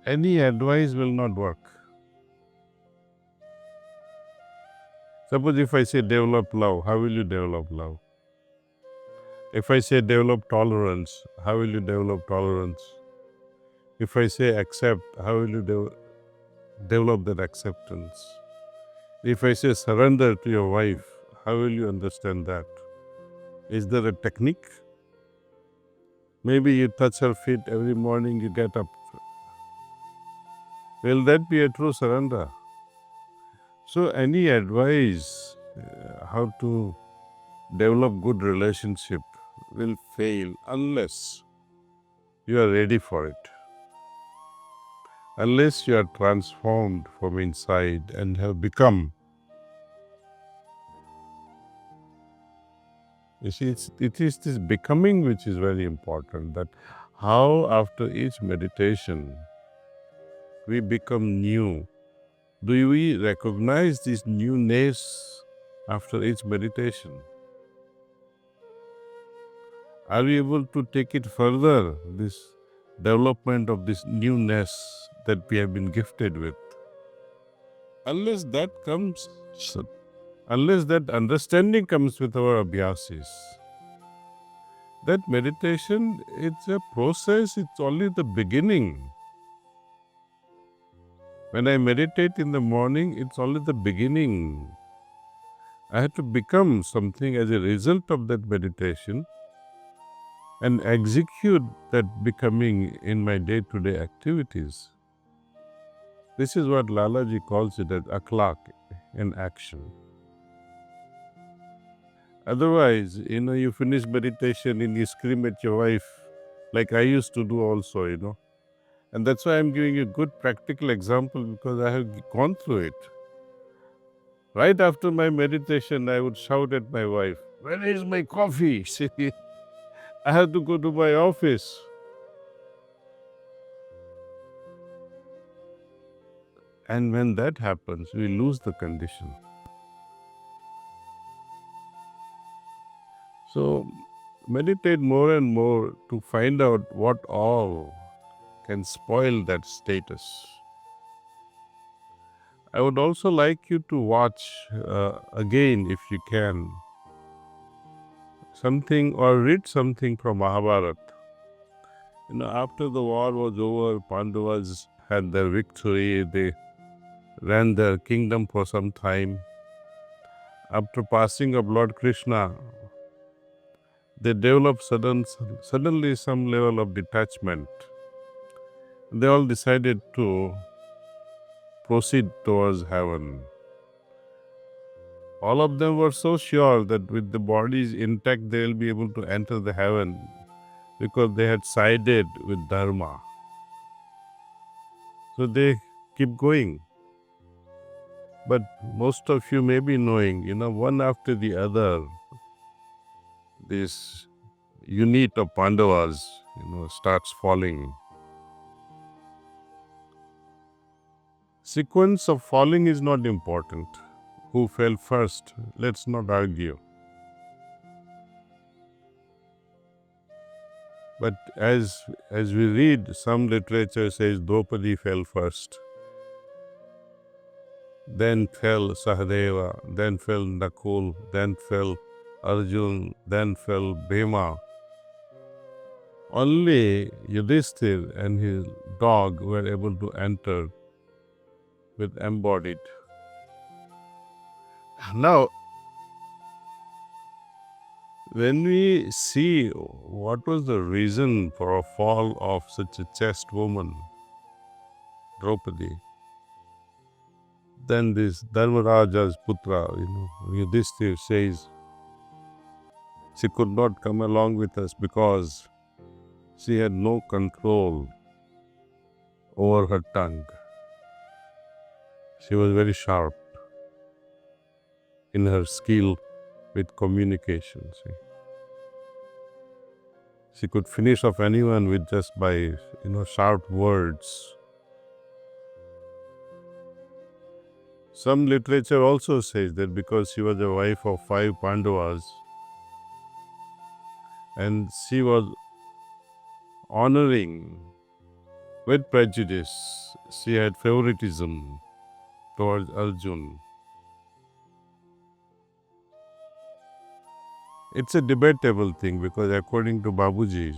any advice will not work. Suppose if I say develop love, how will you develop love? If I say develop tolerance, how will you develop tolerance? If I say accept, how will you develop that acceptance? If I say surrender to your wife, how will you understand that? Is there a technique? Maybe you touch her feet every morning, you get up. Will that be a true surrender? So any advice how to develop good relationship will fail unless you are ready for it. Unless you are transformed from inside and have become. You see, it is this becoming which is very important, that how after each meditation we become new. Do we recognize this newness after each meditation? Are we able to take it further, this development of this newness that we have been gifted with? Unless that comes, unless that understanding comes with our abhyasis, that meditation, it's a process, it's only the beginning. When I meditate in the morning, it's only the beginning. I have to become something as a result of that meditation and execute that becoming in my day-to-day activities. This is what Lalaji calls it as akhlaq in action. Otherwise, you finish meditation and you scream at your wife, like I used to do also, And that's why I'm giving you a good practical example, because I have gone through it. Right after my meditation, I would shout at my wife, "Where is my coffee?" I have to go to my office. And when that happens, we lose the condition. So meditate more and more to find out what all can spoil that status. I would also like you to watch again, if you can, something or read something from Mahabharata. After the war was over, Pandavas had their victory. They ran their kingdom for some time. After passing of Lord Krishna, they developed suddenly some level of detachment. They all decided to proceed towards heaven. All of them were so sure that with the bodies intact, they will be able to enter the heaven, because they had sided with Dharma. So they keep going. But most of you may be knowing, one after the other, this unit of Pandavas, starts falling. Sequence of falling is not important. Who fell first? Let's not argue. But as we read, some literature says Draupadi fell first. Then fell Sahadeva, then fell Nakul, then fell Arjun, then fell Bhima. Only Yudhishthir and his dog were able to enter with embodied. Now, when we see what was the reason for a fall of such a chaste woman, Draupadi, then this Dharmaraja's putra, Yudhishthir says, she could not come along with us because she had no control over her tongue. She was very sharp in her skill with communication. She could finish off anyone with just by, sharp words. Some literature also says that because she was a wife of 5 Pandavas and she was honoring with prejudice. She had favoritism towards Arjun. It's a debatable thing because according to Babuji,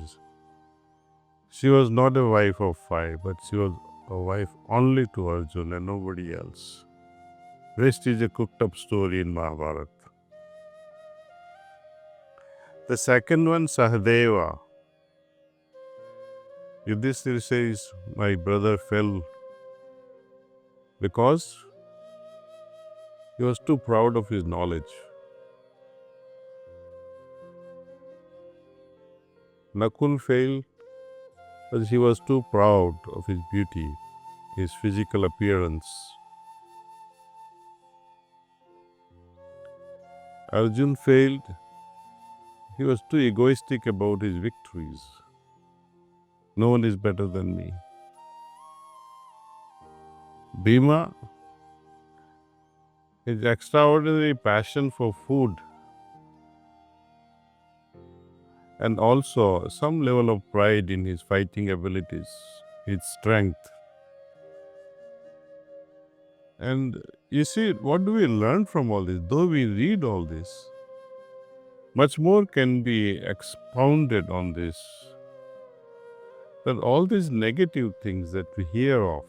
she was not a wife of five, but she was a wife only to Arjun and nobody else. Rest is a cooked up story in Mahabharata. The second one, Sahadeva. Yudhishthira says, my brother fell because he was too proud of his knowledge. Nakul failed because he was too proud of his beauty, his physical appearance. Arjun failed. He was too egoistic about his victories. No one is better than me. Bhima, his extraordinary passion for food and also some level of pride in his fighting abilities, his strength. And you see, what do we learn from all this? Though we read all this, much more can be expounded on this. That all these negative things that we hear of,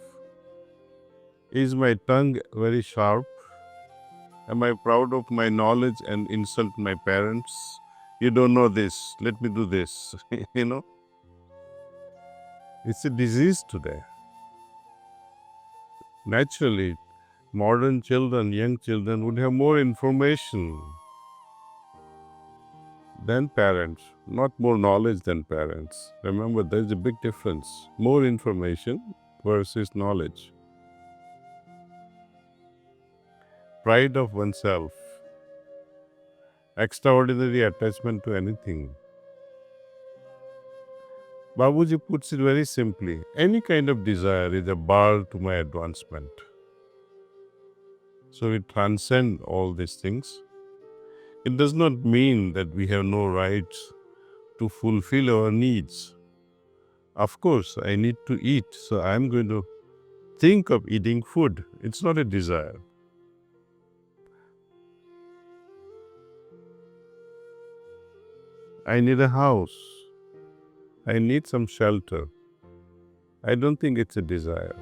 is my tongue very sharp? Am I proud of my knowledge and insult my parents? You don't know this, let me do this. It's a disease today. Naturally, modern children, young children would have more information than parents, not more knowledge than parents. Remember, there's a big difference. More information versus knowledge. Pride of oneself. Extraordinary attachment to anything. Babuji puts it very simply. Any kind of desire is a bar to my advancement. So we transcend all these things. It does not mean that we have no rights to fulfill our needs. Of course, I need to eat, so I'm going to think of eating food. It's not a desire. I need a house. I need some shelter. I don't think it's a desire.